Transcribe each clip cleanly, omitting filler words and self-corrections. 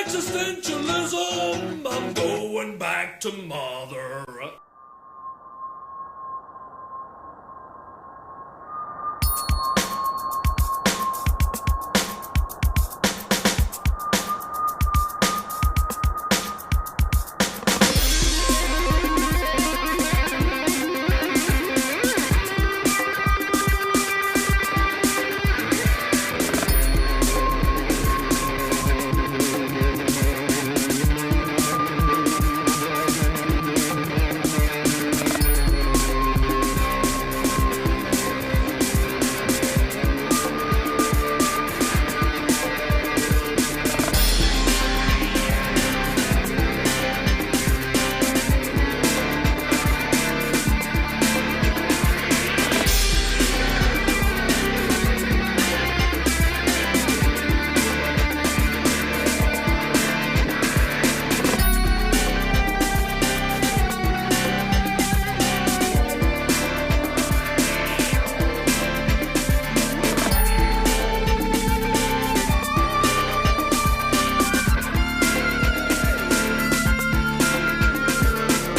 Existentialism, I'm going back to mother.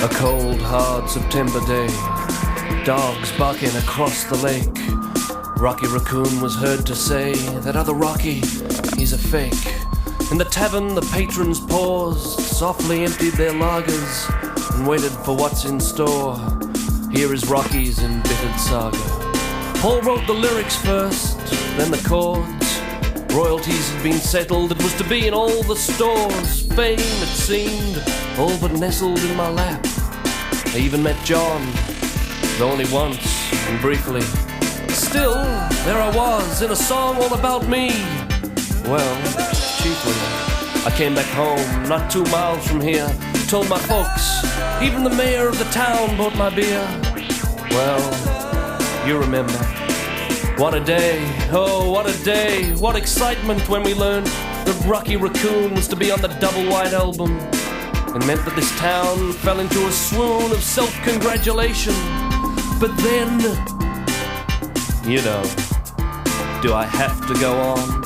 A cold, hard September day, dogs barking across the lake. Rocky Raccoon was heard to say, that other Rocky, he's a fake. In the tavern the patrons paused, softly emptied their lagers, and waited for what's in store. Here is Rocky's embittered saga. Paul wrote the lyrics first, then the chords. Royalties had been settled, it was to be in all the stores. Fame, it seemed, all but nestled in my lap. I even met John, though only once, and briefly. Still, there I was, in a song all about me. Well, chiefly. I came back home, not 2 miles from here, told my folks, even the mayor of the town bought my beer. Well, you remember. What a day, oh, what a day, what excitement when we learned that Rocky Raccoon was to be on the Double White album. It meant that this town fell into a swoon of self-congratulation. But then, you know, do I have to go on?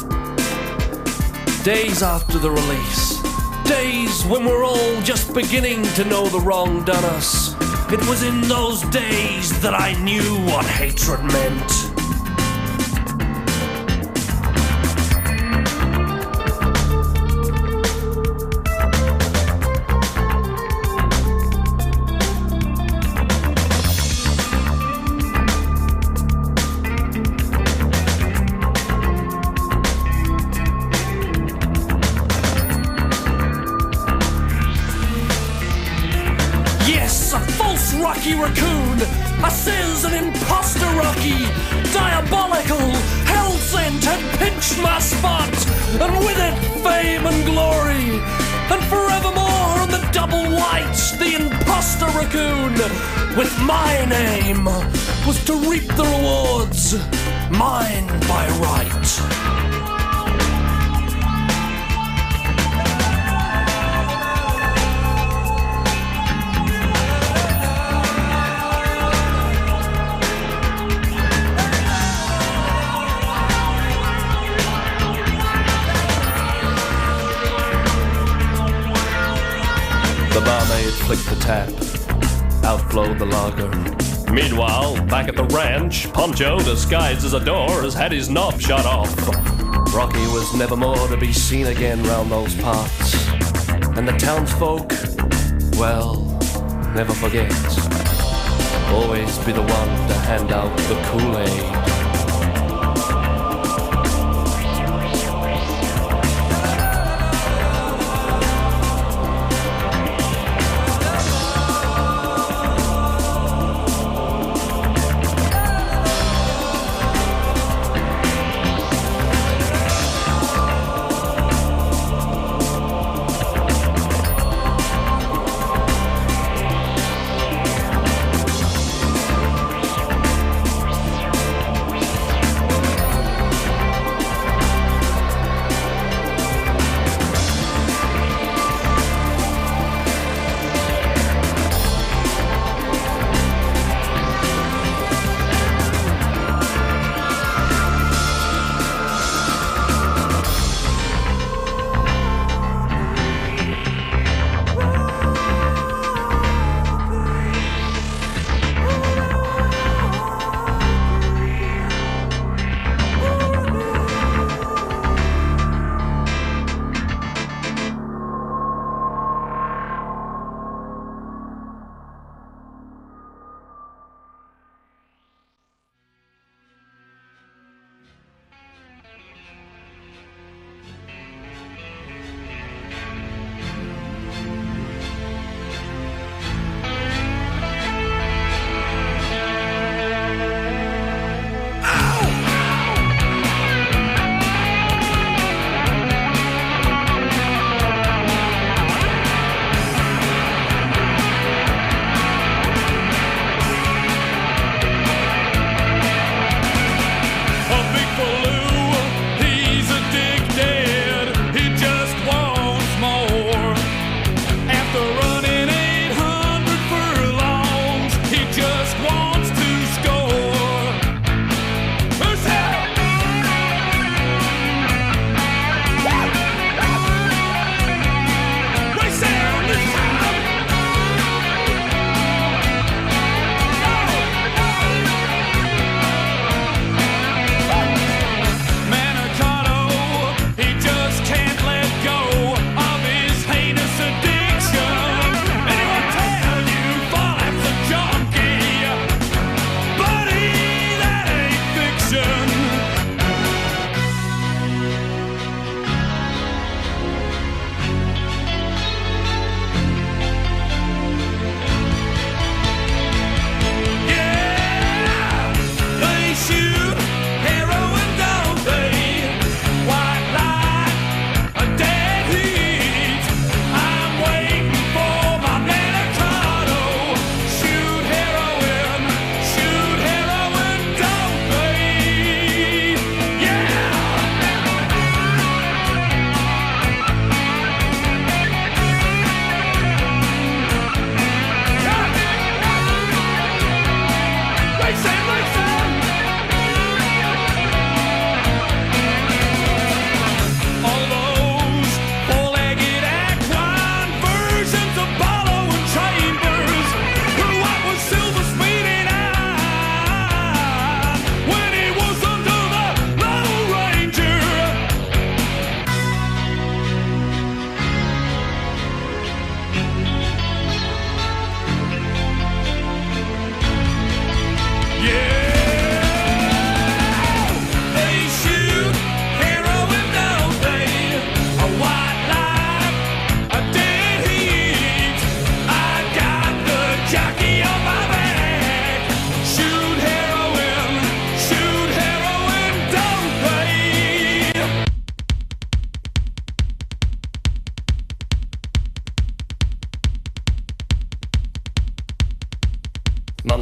Days after the release, days when we're all just beginning to know the wrong done us. It was in those days that I knew what hatred meant. Rocky Raccoon, I says an imposter Rocky, diabolical, hell-sent had pinched my spot, and with it fame and glory, and forevermore on the Double White, the imposter Raccoon, with my name, was to reap the rewards, mine by right. The barmaid flicked the tap, outflowed the lager. Meanwhile, back at the ranch, Poncho, disguised as a door, has had his knob shut off. Rocky was never more to be seen again round those parts. And the townsfolk, well, never forget. Always be the one to hand out the Kool-Aid.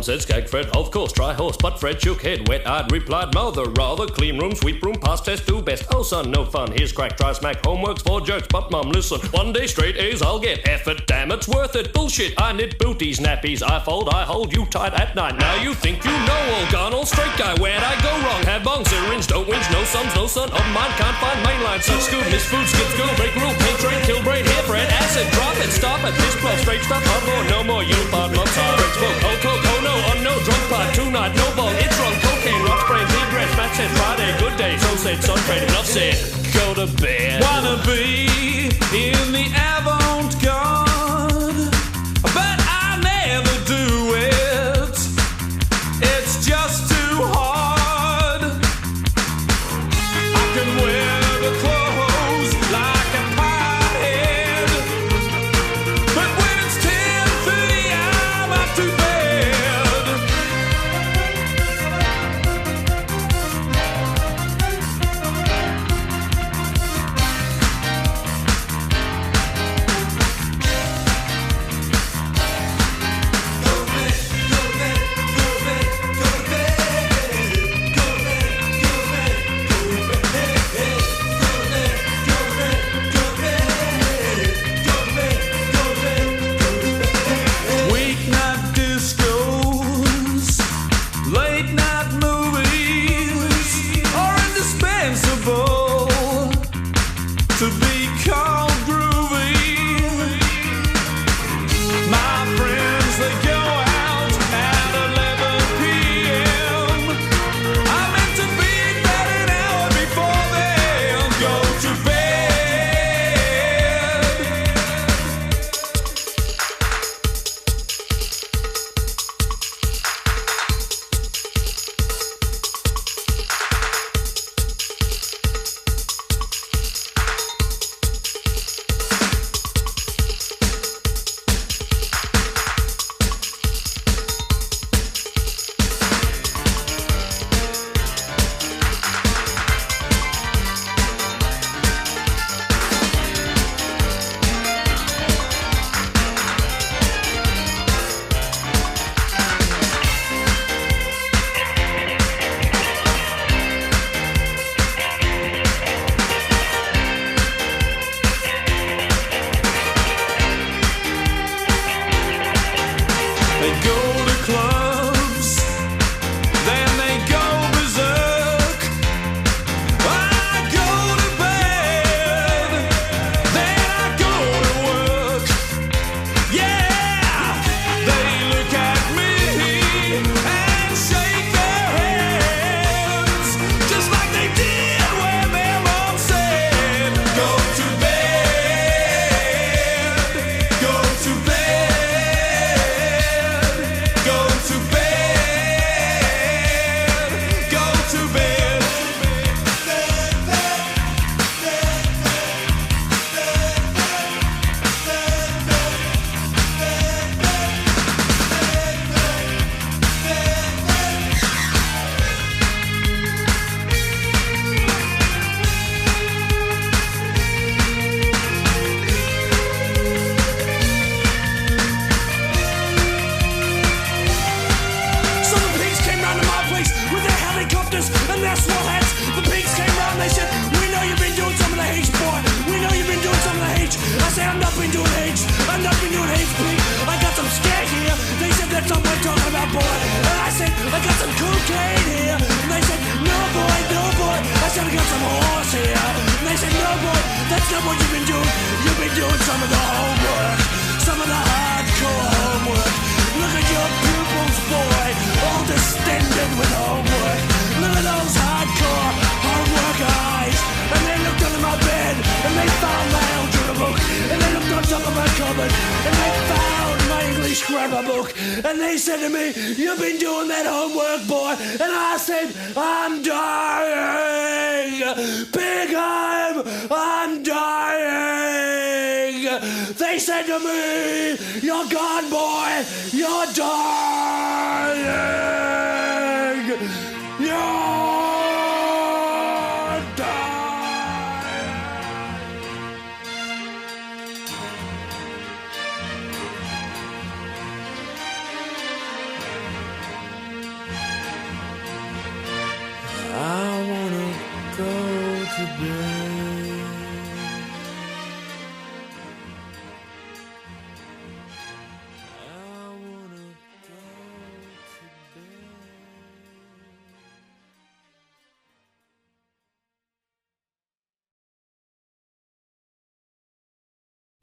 Mum said skag Fred, of course, try horse. But Fred shook head, wet-eyed, replied, mother, rather. Clean room, sweep room, pass test, do best. Oh, son, no fun, here's crack, try smack. Homework's for jerks, but Mum, listen. One day straight A's I'll get. Effort, damn, it's worth it. Bullshit, I knit booties, nappies. I fold, I hold you tight at night. Now you think you know, all gone, all straight guy. Where'd I go wrong? Had bong, syringe, don't whinge, no sums, no son of mine. Can't find mainline, such school, miss food, skip school, break rule, paint train, kill brain, hair bread, acid, drop it, stop it, this blow, straight stuff, on board, no more, you part, mum, break smoke, oh, coke, oh no, on no, drunk part, tonight, no ball, it's wrong, cocaine, rock sprain, deep rest, Matt said Friday, good day, so said, sun trade, enough said, go to bed. Wanna be in the avant-garde, but I never do it, it's just too hard. I can wear the clothes like a pothead, but when it's 10:30 I'm up to bed. Weeknight discos, late night movies are indispensable to be called groovy. My friends, they go out at 11 p.m. I meant to be in bed an hour before then. Go to bed. They go to clubs, then they go berserk. I go to bed, then I go to work. Yeah, they look at me and shake their heads, just like they did when their mom said, go to bed, go to bed. Go to bed, go to bed. So the pigs came round to my place with their helicopters and their swat hats. The pigs came round, they said, we know you've been doing some of the H, boy. We know you've been doing some of the H. I said, I've not been doing H. I've not been doing H, pig. I got some skag here. They said, that's not what I'm talking about, boy. And I said, I got some cocaine here. And they said, no, boy, no, boy. I said, I got some horse here. And they said, no, boy, that's not what you've been doing. You've been doing some of the homework. Some of the hardcore homework. Look at your pupils, boy, all distended with homework. Look at those hardcore homework eyes. And they looked under my bed, and they found my algebra book. And they looked on top of my cupboard, and they found my English grammar book. And they said to me, you've been doing that homework, boy. And I said, I'm dying. Big I'm dying. They said to me, you're gone, boy. You're dying. You're dying.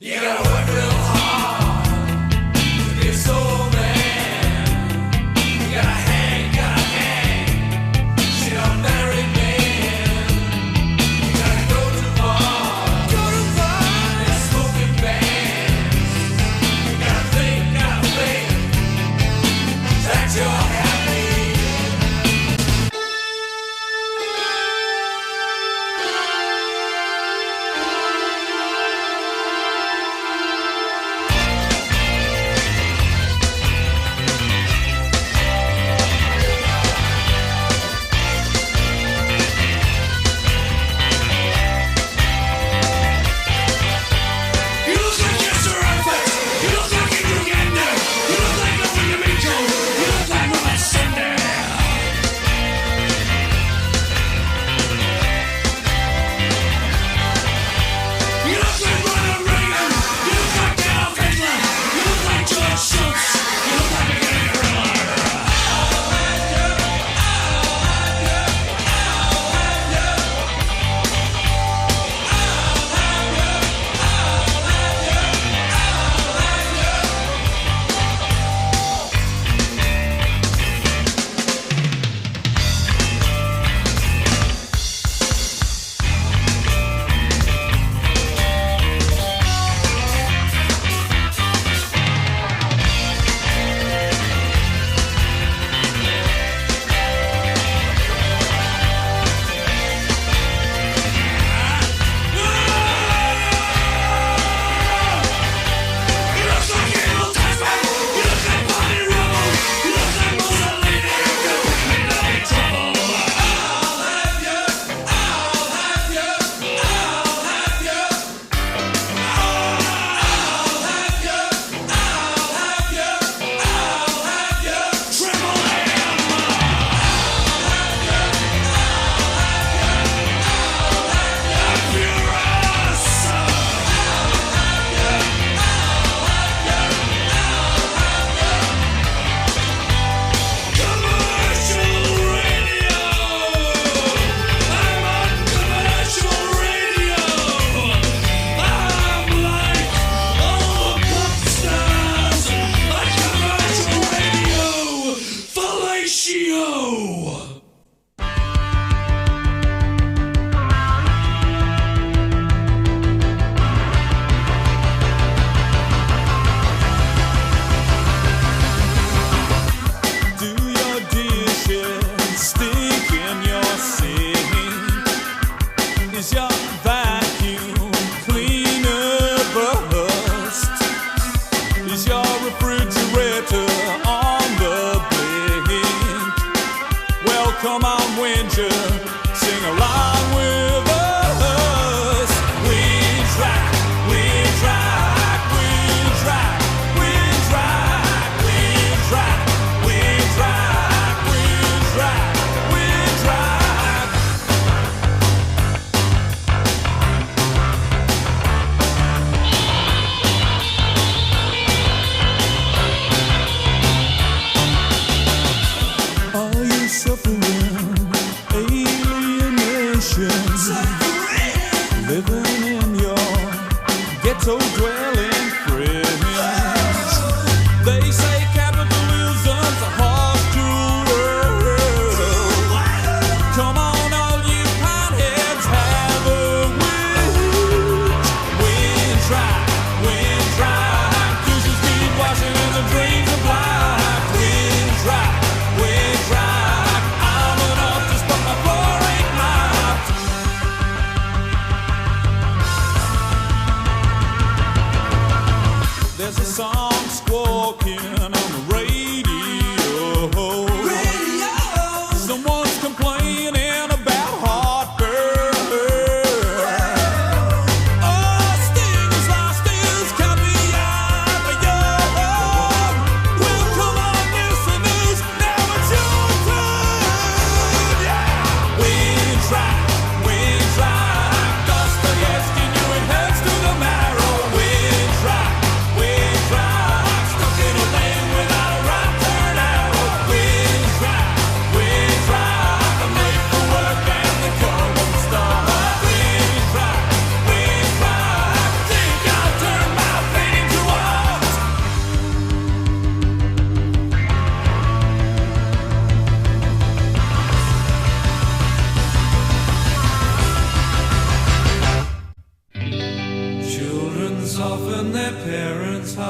You gotta work real hard to be a soul man. You gotta hang, shit on married men. You gotta go to the bar, and smoking band. You gotta think that you're happy.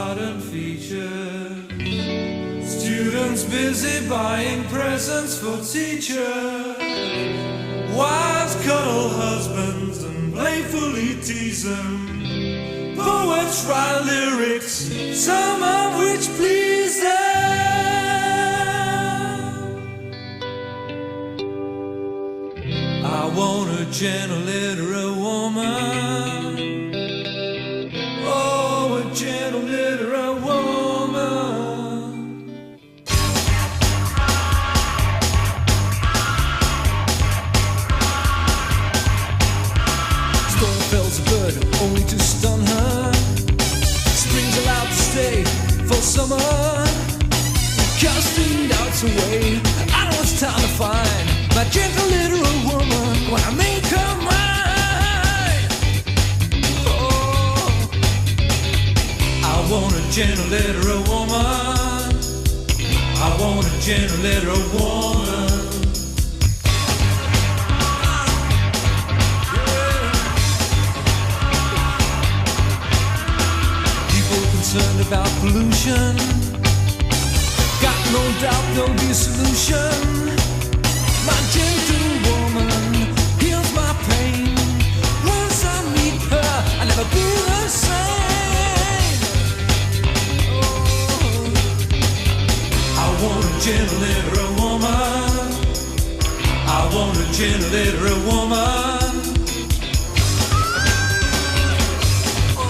modern features. Students busy buying presents for teachers. Wives cuddle husbands and playfully tease them. Poets write lyrics, some of which please them. I want a gentle literate woman. Oh, a gentle literate woman. Storm fells a bird only to stun her. Spring's allowed to stay for summer. Casting doubts away, I know it's time to find my gentle literal woman when I make her mine. Oh, I want a gentle literal woman. I want a gentle literal woman. People concerned about pollution, got no doubt there'll be a solution. My gentle woman heals my pain. Once I meet her, I'll never be the same. Oh, I want a gentle literate woman. I want a gentle literate woman. Oh,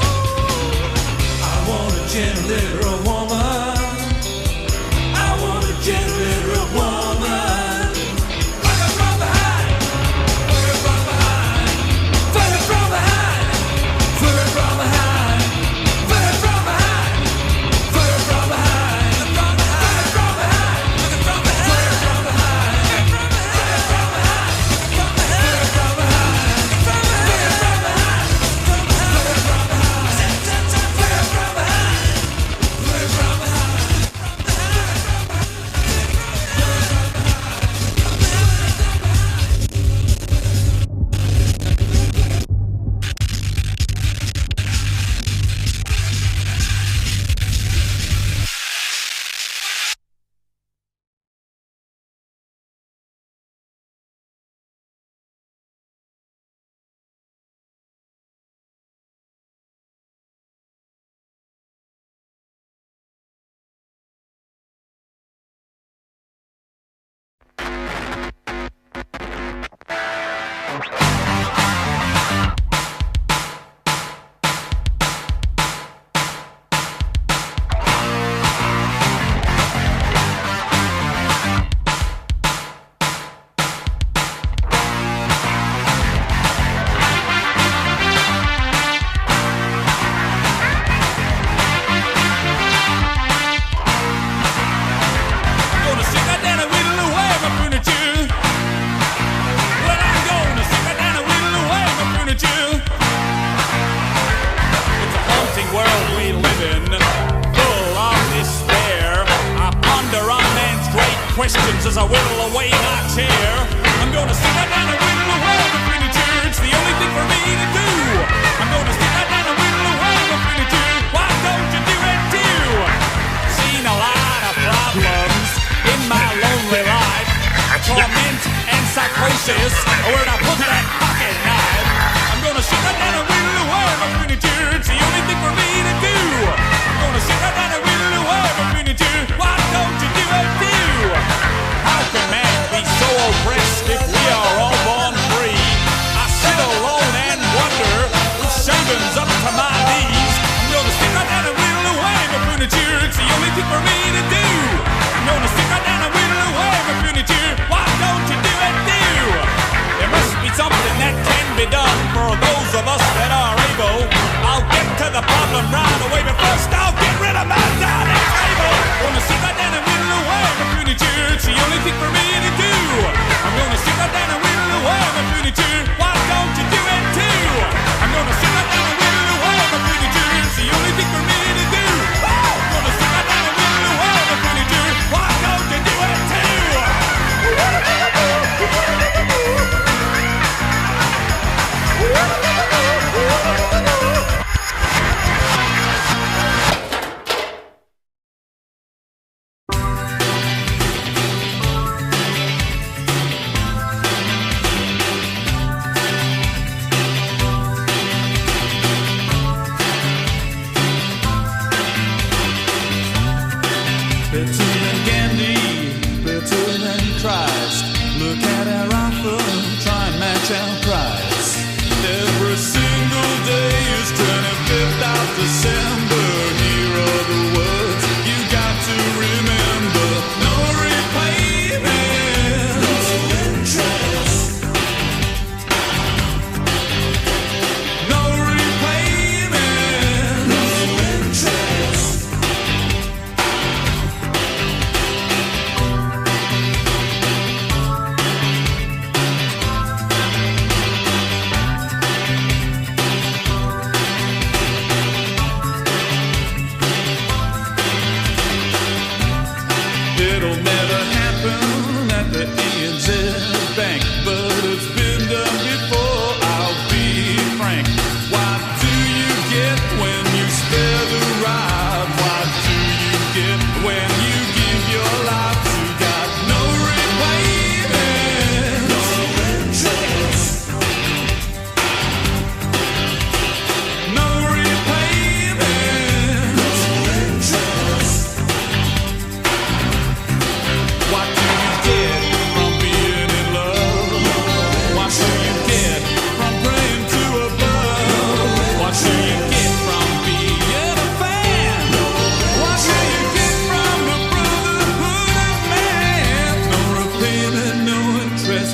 I want a gentle literate woman. I want a gentle literate woman. Questions as I whittle away my chair. I'm gonna sit right down and whittle away my furniture. It's the only thing for me to do. I'm gonna sit right down and whittle away my furniture. Why don't you do it too? Seen a lot of problems in my lonely life. Torment and psychosis. Where'd I put that pocket knife? I'm gonna sit right down and whittle away my furniture. It's the only thing for me to do. I'm gonna sit right down and whittle away my furniture. Why don't you do it too? How can man be so oppressed if we are all born free? I sit alone and wonder, with shavings up to my knees. I'm gonna sit right down and whittle away my furniture. It's the only thing for me to do. I'm gonna sit right down and whittle away my furniture. Why don't you do it too? There must be something that can be done for those of us that are able. I'll get to the problem right away, but first I'll get rid of my dining table. Gonna sit right down and whittle away my furniture. It's the only thing for me to do. I'm gonna sit right down and whittle away my furniture. Why don't you do it too? I'm gonna sit right down and whittle away my furniture. It's the only thing for me to do. I'm gonna sit right down and whittle away my furniture. Why don't you do it too?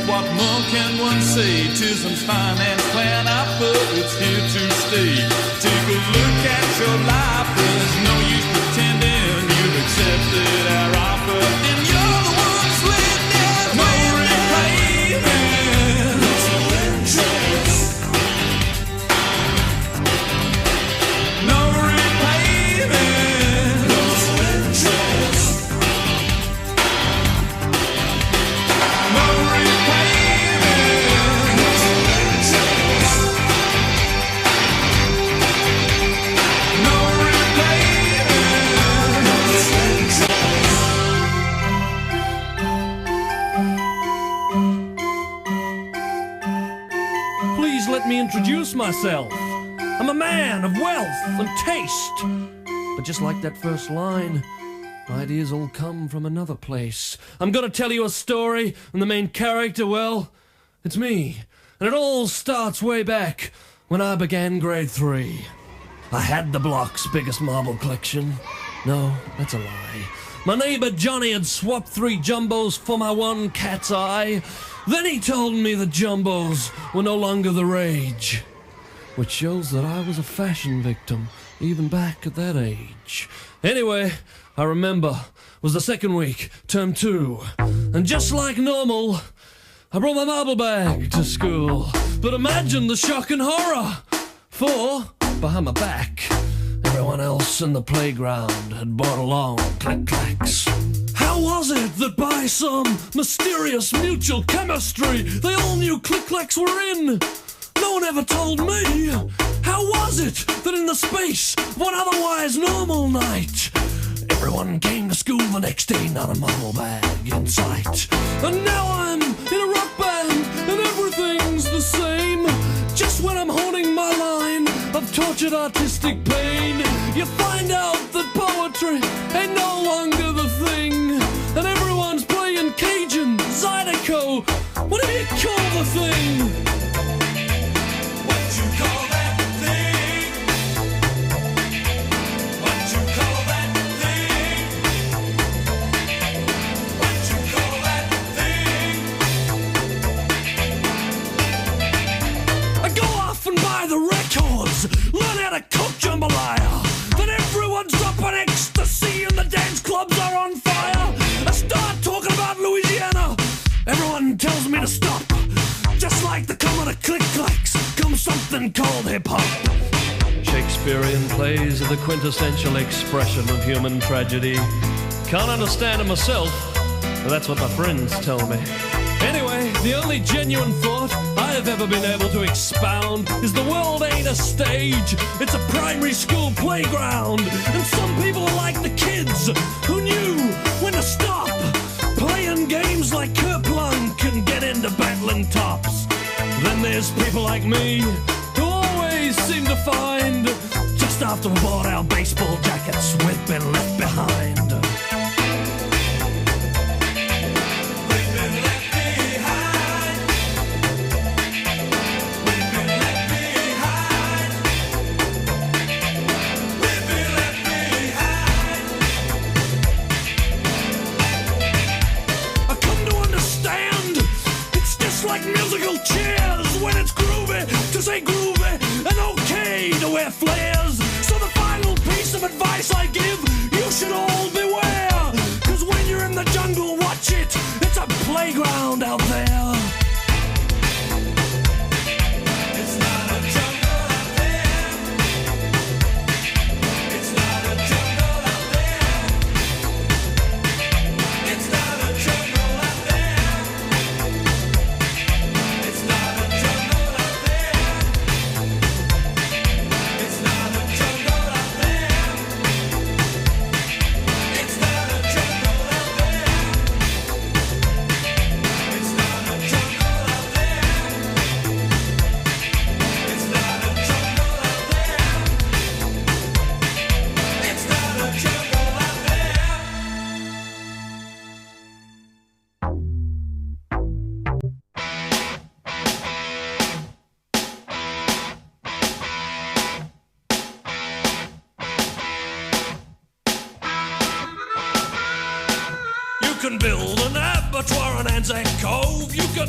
what more can one say? TISM's finance plan, I thought it's here to stay. Take a look at your life, there's no use pretending you've accepted our offer. And you're the ones living there, no repayment, no interest, no repayment, no interest, no repayment, no interest, no repayment, no interest. Please let me introduce myself. I'm a man of wealth and taste. But just like that first line, my ideas all come from another place. I'm gonna tell you a story, and the main character, well, it's me. And it all starts way back when I began grade 3. I had the block's biggest marble collection. No, that's a lie. My neighbor Johnny had swapped 3 jumbos for my one cat's eye. Then he told me the jumbos were no longer the rage. Which shows that I was a fashion victim, even back at that age. Anyway, I remember, it was the second week, term 2. And just like normal, I brought my marble bag to school. But imagine the shock and horror, for, behind my back, everyone else in the playground had brought along click-clacks. How was it that by some mysterious mutual chemistry, they all knew click-clacks were in? No one ever told me. How was it that in the space of one otherwise normal night, everyone came to school the next day, not a marble bag in sight? And now I'm in a rock band and everything's the same. Just when I'm honing my line of tortured artistic pain, you find out that poetry ain't no longer the thing. And everyone's playing Cajun, Zydeco, whatever you call the thing. Learn how to cook jambalaya. Then everyone's dropping ecstasy and the dance clubs are on fire. I start talking about Louisiana. Everyone tells me to stop. Just like the coming of click-clacks comes something called hip-hop. Shakespearean plays are the quintessential expression of human tragedy. Can't understand it myself, but that's what my friends tell me. Anyway, the only genuine thought I have ever been able to expound is the world ain't a stage, it's a primary school playground. And some people are like the kids who knew when to stop playing games like Kerplunk and get into battling tops. Then there's people like me who always seem to find just after we bought our baseball jackets we've been left behind. Like musical chairs when it's groovy to say groovy and okay to wear flares. So the final piece of advice I give, you should all beware, cause when you're in the jungle, watch it, it's a playground out there. It's not a jungle out there. It's not a jungle out there. It's not a jungle out there. It's not a jungle out there. It's not a jungle out there. It's not a jungle out there. It's not a jungle.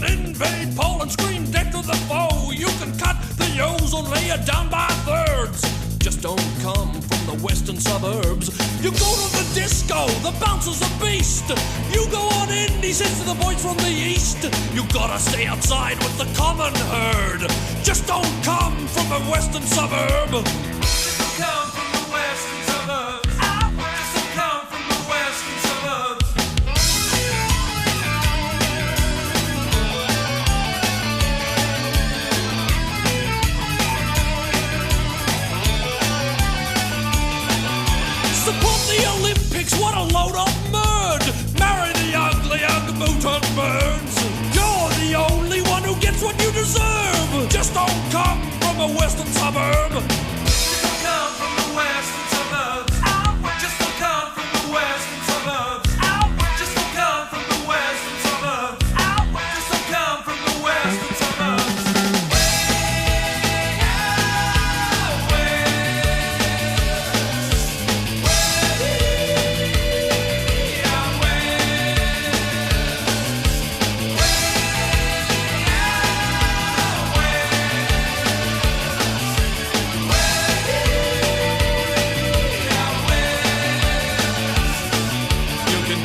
invade Poland, scream death to the foe. You can cut the ozone layer down by thirds. Just don't come from the western suburbs. You go to the disco, the bouncer's a beast. You go on in, he says to the boys from the east. You gotta stay outside with the common herd. Just don't come from the western suburb. Just don't come from the western suburbs. Just don't come from the western suburbs. Support the Olympics, what a load of murd. Marry the ugly mutant birds. You're the only one who gets what you deserve. Just don't come from a western suburb. Just don't come from the western suburbs. Just don't come from the western suburbs. Just don't come from the western suburbs. Just don't come from the western suburbs.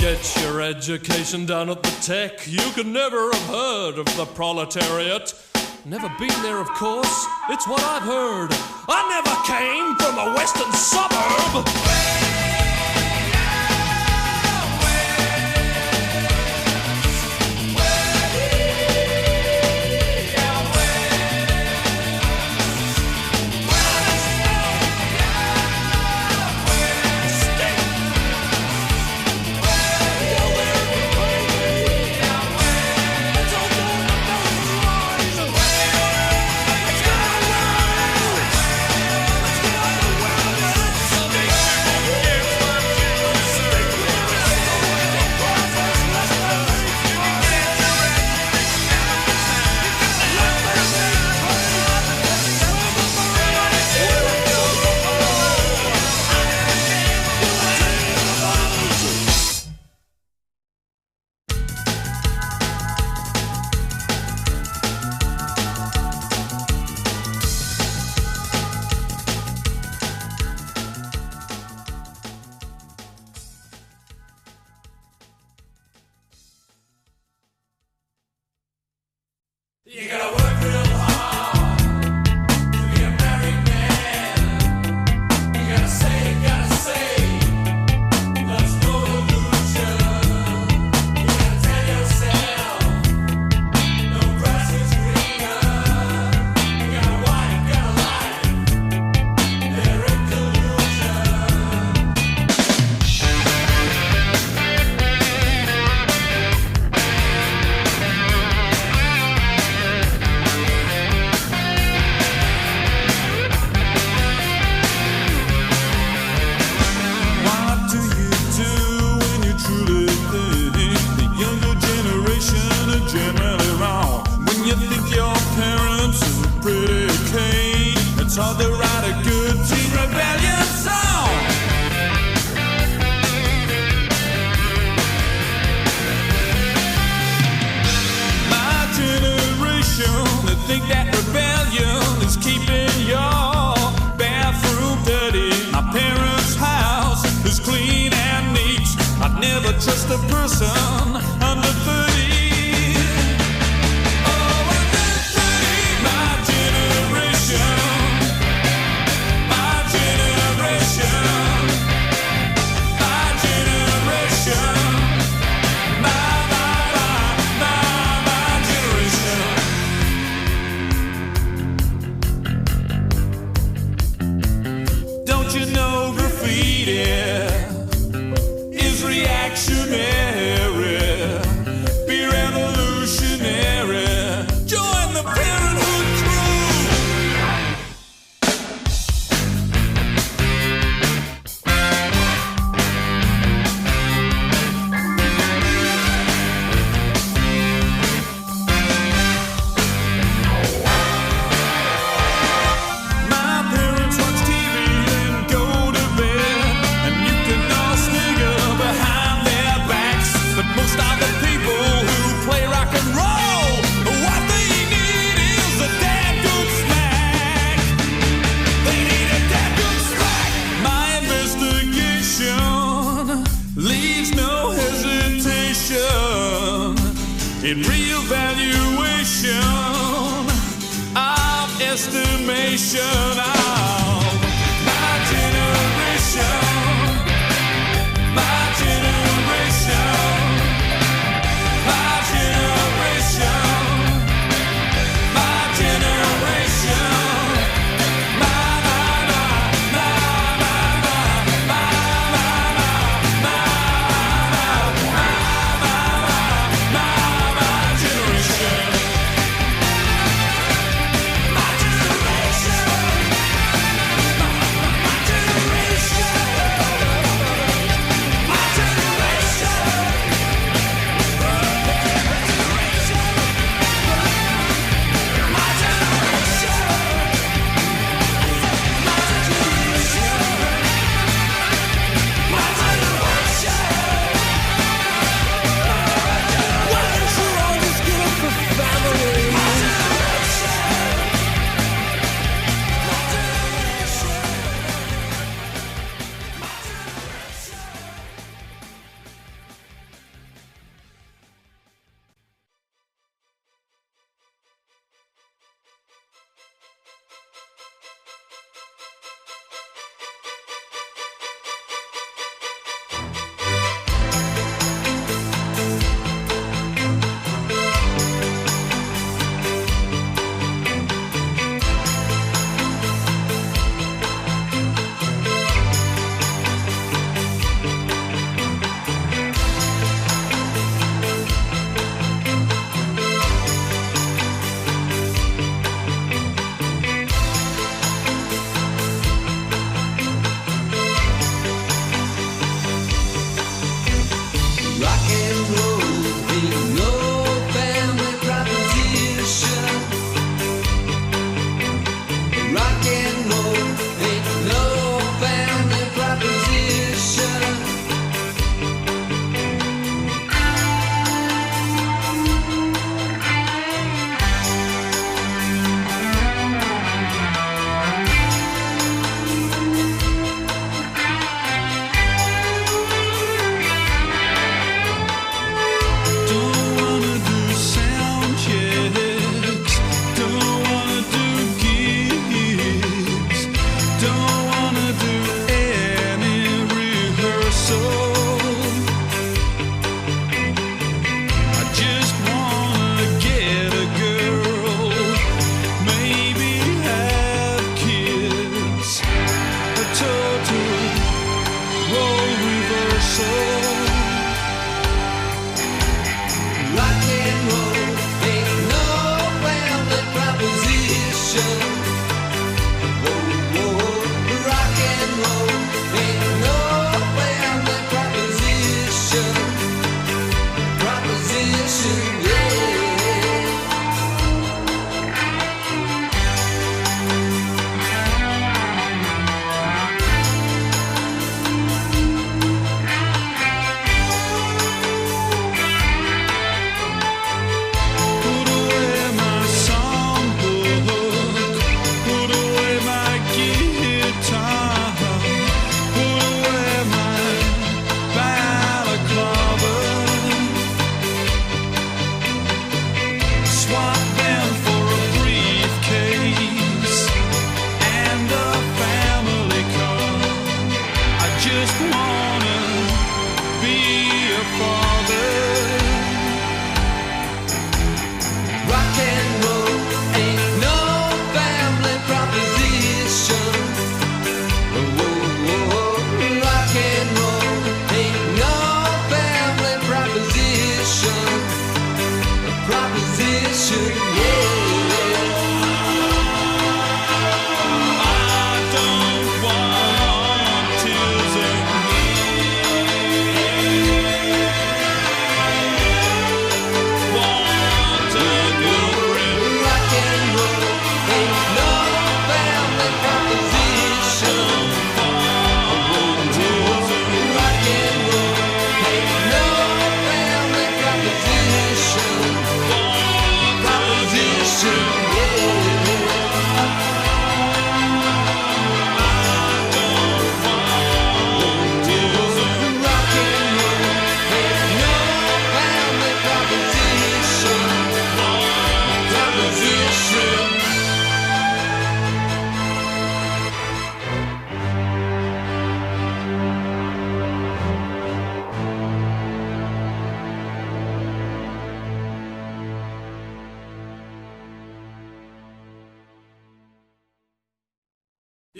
Get your education down at the tech. You could never have heard of the proletariat. Never been there, of course. It's what I've heard. I never came from a western suburb. You gotta work real hard to be a married man. You gotta say, there's no illusion. You gotta tell yourself, no grass is greener. You got a wife, got a life, they're in it's hard to write a good teen rebellion song. My generation, they think that rebellion is keeping your bathroom dirty. My parents' house is clean and neat. I'd never trust a person under 30. in real valuation of estimation of my generation, my generation, my generation, my generation.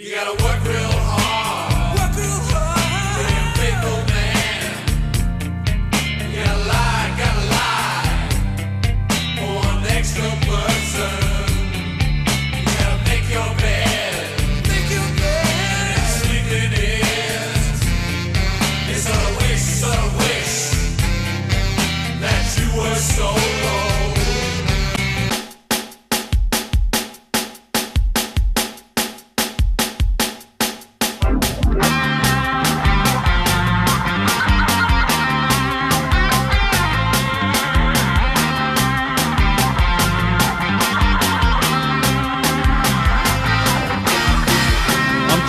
You gotta work real hard. Work real hard. To be a faithful man. You gotta lie for an extra person. You gotta make your bed. Make your bed. And sleeping is. It's a wish that you were so low.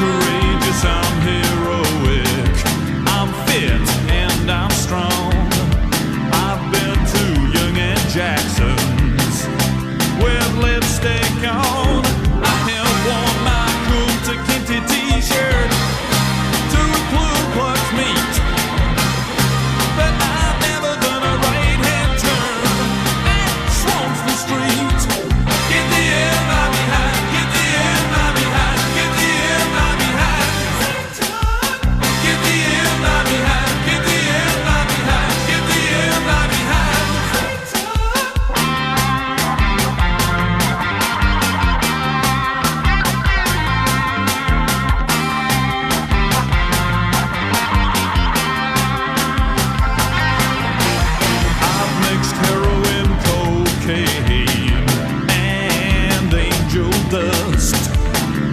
Courageous, I'm heroic, I'm fit and I'm strong. I've been to Young and Jackson's with lipstick on. I have worn my Kunta Kinte t-shirt to a Ku Klux meet, but I've never done a right-hand turn at Swanston Street. Get the M out behind, get the M out behind, get the M out behind. Get the M out behind, get the M out behind, get the M out behind. I've mixed heroin, cocaine, and angel dust.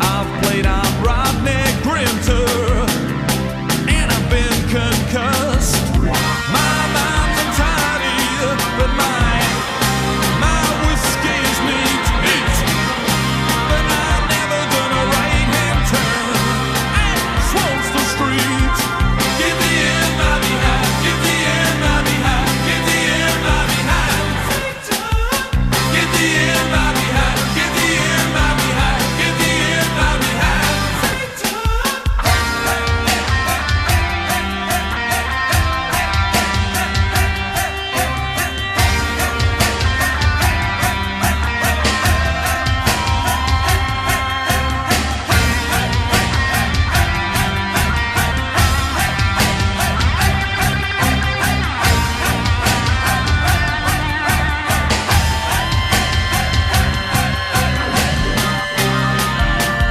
I've played out Rodney Grinter, and I've been concussed. My mind's untidy, but my whiskey's neat. But I've never done a right-hand turn at Swanston Street. Get the M out behind, get the M out behind, get the M out behind. Get the M out behind, get the M out behind, get the M out behind.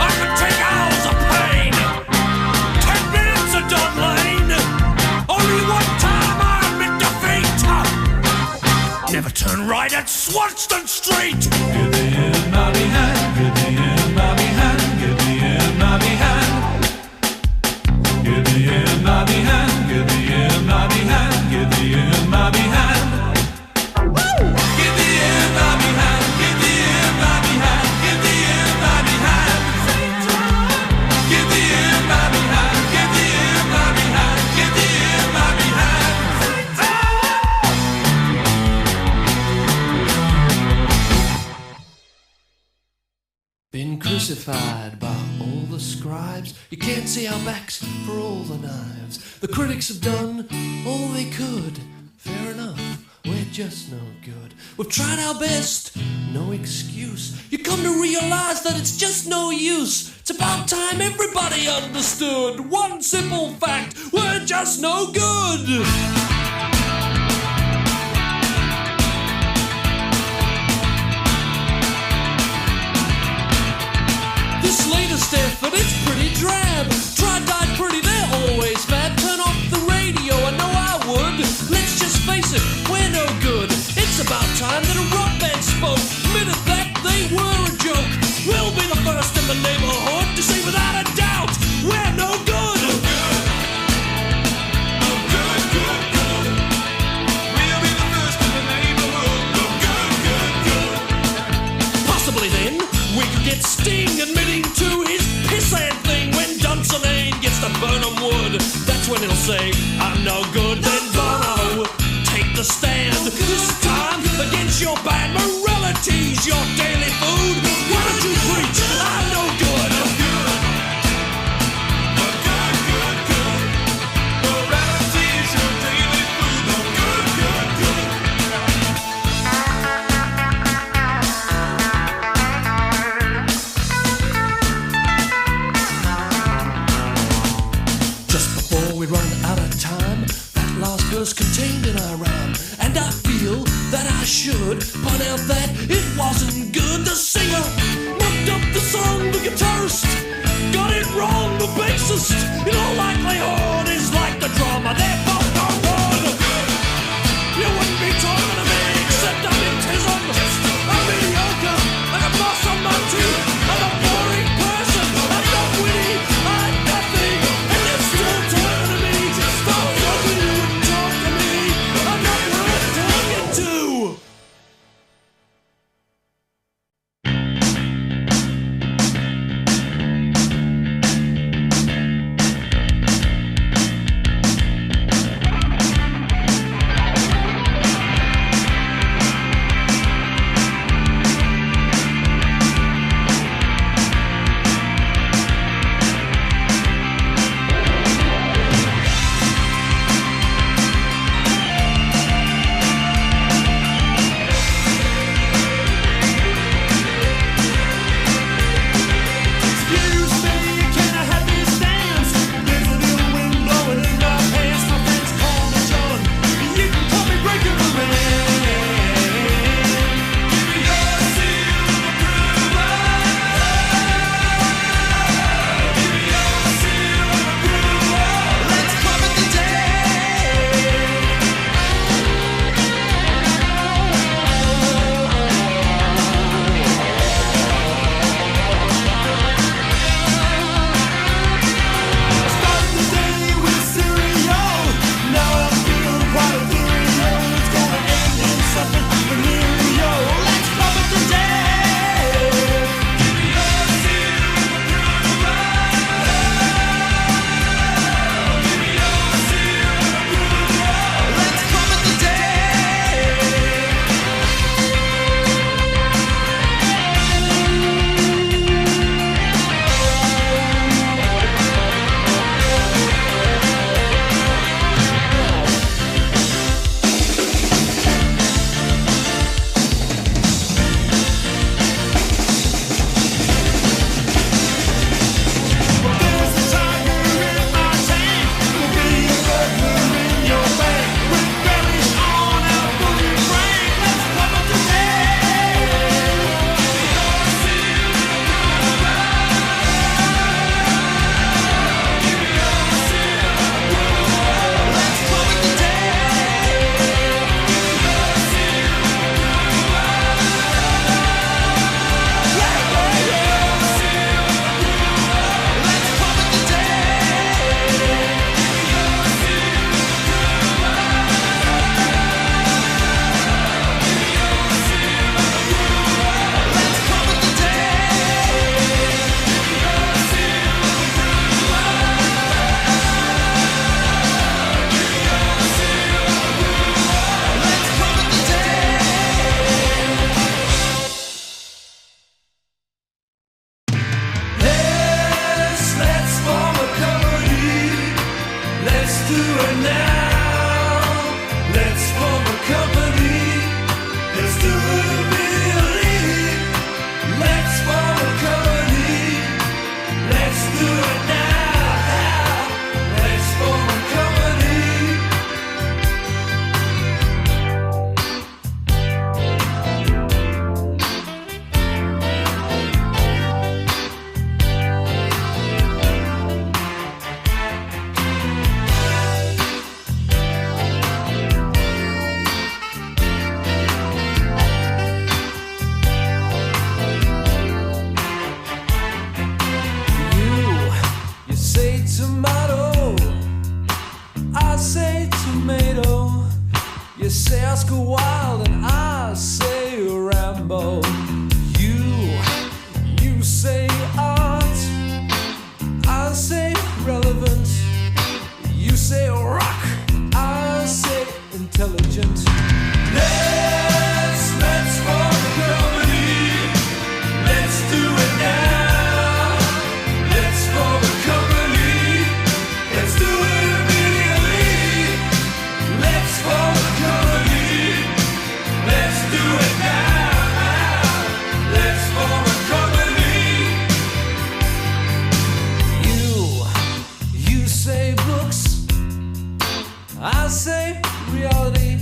I could take hours of pain, 10 minutes of Dud Lane. Only one time I admit defeat. Never turn right at Swanston Street. Get the M out behind, get the M out behind, get the M out behind. Get the M out behind, get the M out behind, get the M out behind. Get the M out behind, get the M out behind, get the M out behind. Get the M out behind, get the M out behind, get the M out behind. Been crucified by all the scribes. You can't see our backs for all the knives. The critics have done all they could. Fair enough, we're just no good. We've tried our best, no excuse. You come to realize that it's just no use. It's about time everybody understood one simple fact: we're just no good. This latest effort, it's pretty drab. Tried, died pretty, they're always fab. Turn off the radio, I know I would. Let's just face it, we're no good. It's about time that a rock band spoke. Admitted that they were a joke. We'll be the first in the neighborhood to say without a doubt, we're no good. We'll be the first in the neighborhood. Possibly then, we could get Sting admitting to his pissant thing. When Dunson Lane gets to Burnham Wood, that's when he'll say, I'm no good. Then Bono, take the stand. This time against your bad moralities, your daily food. Why don't you preach? I'm no good. Morality is your daily food. should point out that it wasn't good. The singer mucked up the song, the guitarist got it wrong, the bassist in all likelihood is like the drummer. They're both no good. You wouldn't be talking to me except I'm in TISM. I'm mediocre, like a boss on my team. I'm a boring person, I'm not witty, I'm nothing, and you're still talking to me. I was hoping you wouldn't talk to me. I'm not worth talking to. I say reality,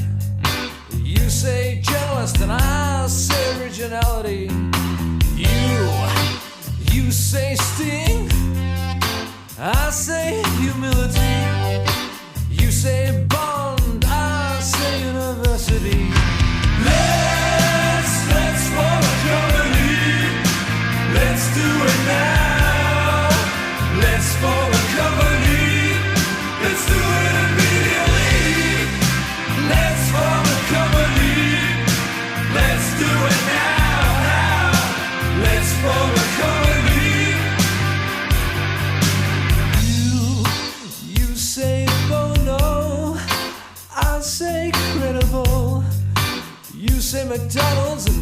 you say journalist, and say sting, I say humility. You say bond, I say university. Let's form a company. Let's do it now. Let's form a company. Let's do it immediately. Let's form a company. Let's do it now. Let's form a company. You say bono, I say credible. You say McDonald's and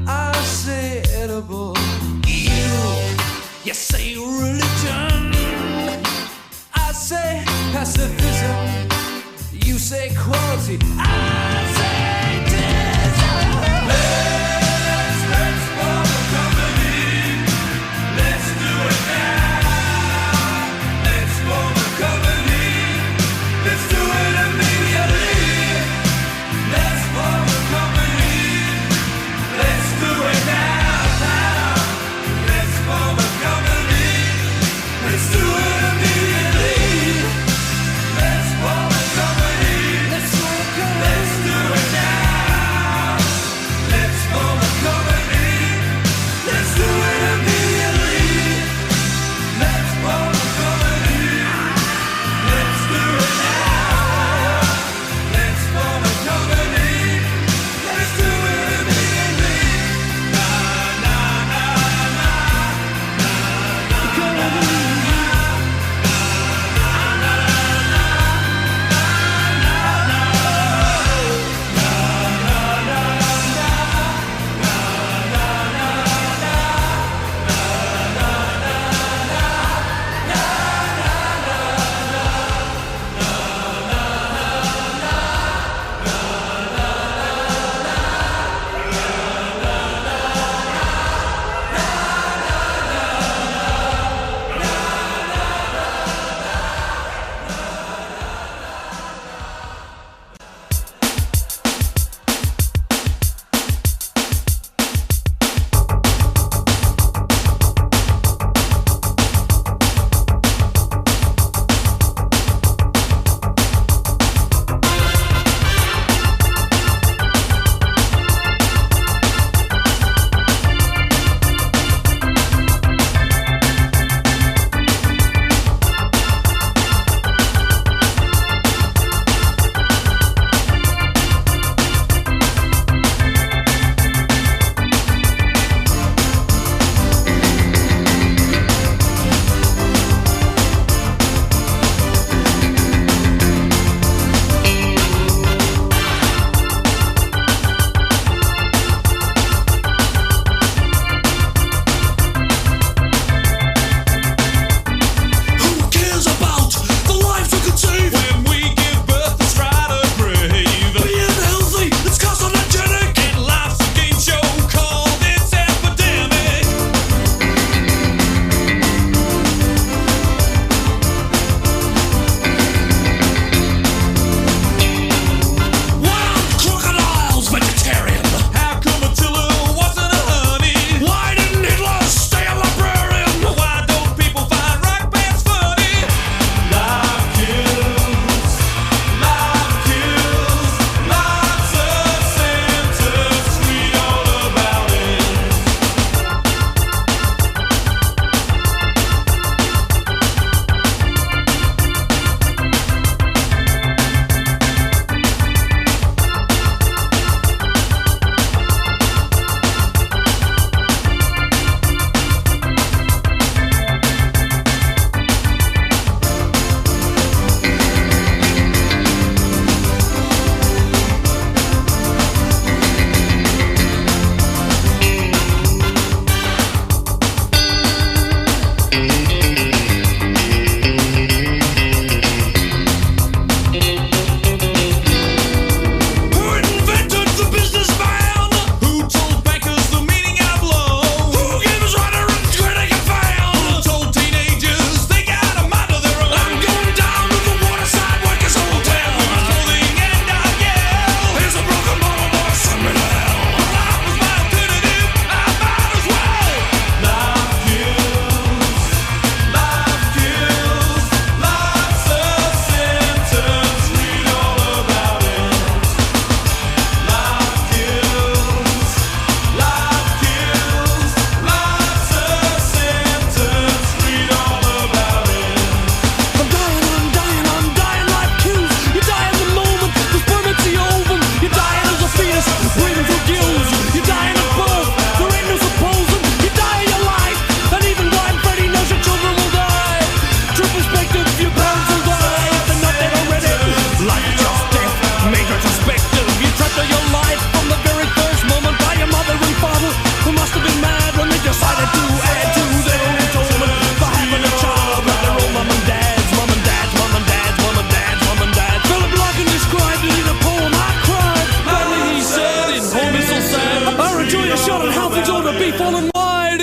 I say edible. You say religion, I say pacifism. You say quality, I say TISM. Let's form a company. Let's do it now. Let's form a company. Let's do it immediately. Let's form a company. Let's do it now. Let's form a company. Let's do it immediately. Let's form a company. Let's do it now. Let's form a company. Let's do it immediately. Let's form a company. Let's do it now. Let's form a company. Let's do it immediately. Na na na na na na na.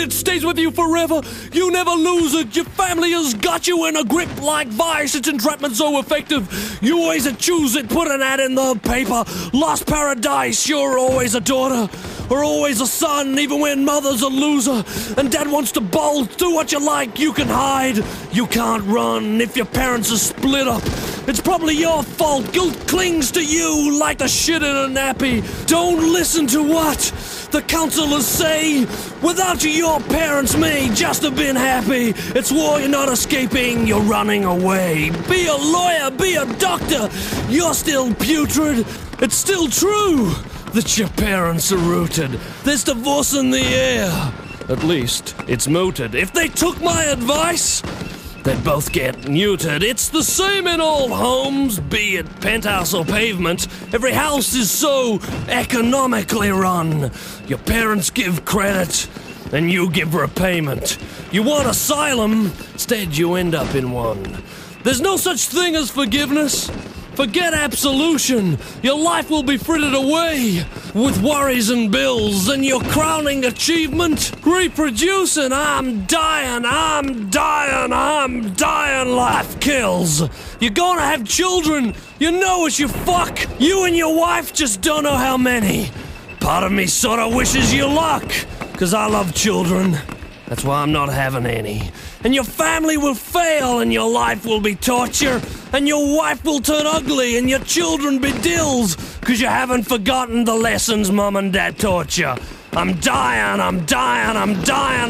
it stays with you forever. You never lose it. Your family has got you in a grip like vice. It's entrapment so effective. You always choose it, put an ad in the paper. Lost paradise, you're always a daughter. Or always a son, even when mother's a loser. And dad wants to bolt, do what you like, you can hide. You can't run if your parents are split up. It's probably your fault, guilt clings to you like the shit in a nappy. Don't listen to what the counselors say. Without you, your parents may just have been happy. It's war you're not escaping, you're running away. Be a lawyer, be a doctor, you're still putrid. It's still true that your parents are rooted. There's divorce in the air. At least, it's mooted. If they took my advice, they'd both get neutered. It's the same in all homes, be it penthouse or pavement. Every house is so economically run. Your parents give credit, and you give repayment. You want asylum, instead you end up in one. There's no such thing as forgiveness. Forget absolution. Your life will be frittered away with worries and bills, and your crowning achievement, reproducing. I'm dying, life kills. You're gonna have children, you know it's your fuck. You and your wife just don't know how many. Part of me sorta wishes you luck, 'cause I love children. That's why I'm not having any. And your family will fail, and your life will be torture, and your wife will turn ugly, and your children be dills, 'cause you haven't forgotten the lessons mom and dad taught you. I'm dying,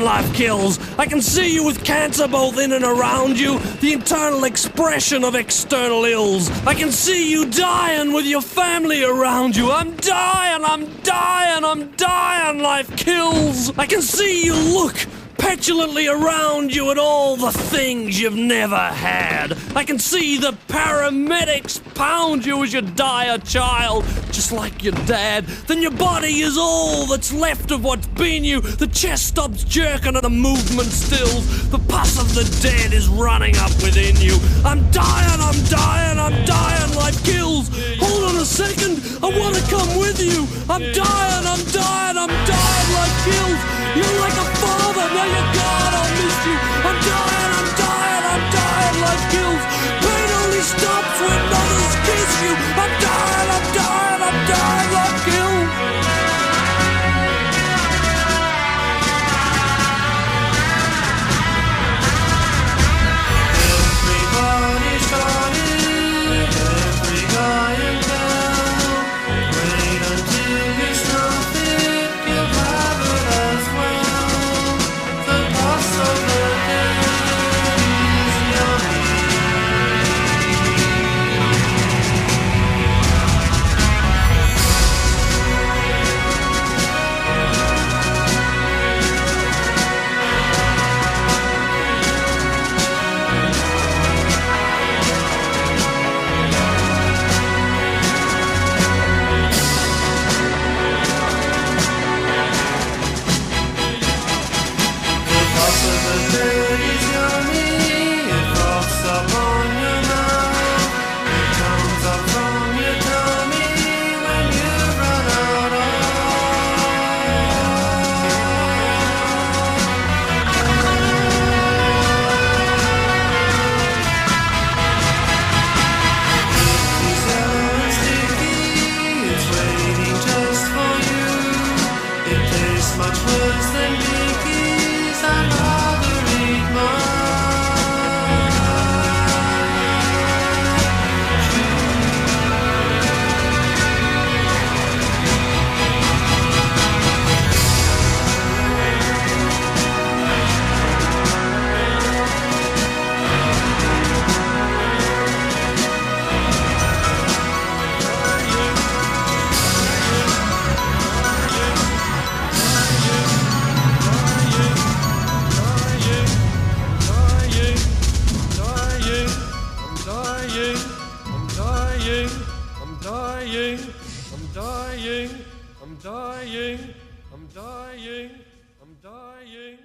life kills. I can see you with cancer both in and around you, the internal expression of external ills. I can see you dying with your family around you. I'm dying, life kills. I can see you look petulantly around you at all the things you've never had. I can see the paramedics pound you as you die a child, just like your dad. Then your body is all that's left of what's been you. The chest stops jerking and the movement stills. The pus of the dead is running up within you. I'm dying, life kills. Hold on a second, I wanna come with you. I'm dying, life kills. You're like a father, now you're gone, I'll miss you. I'm dying, life kills. Pain only stops when mothers kiss you. I'm dying, life kills. Everybody's got it, every guy in town. Wait until you snuff it, you'll have it as well. The boss of the day is yummy. Much worse than Mickey's, I'd rather eat I'm dying.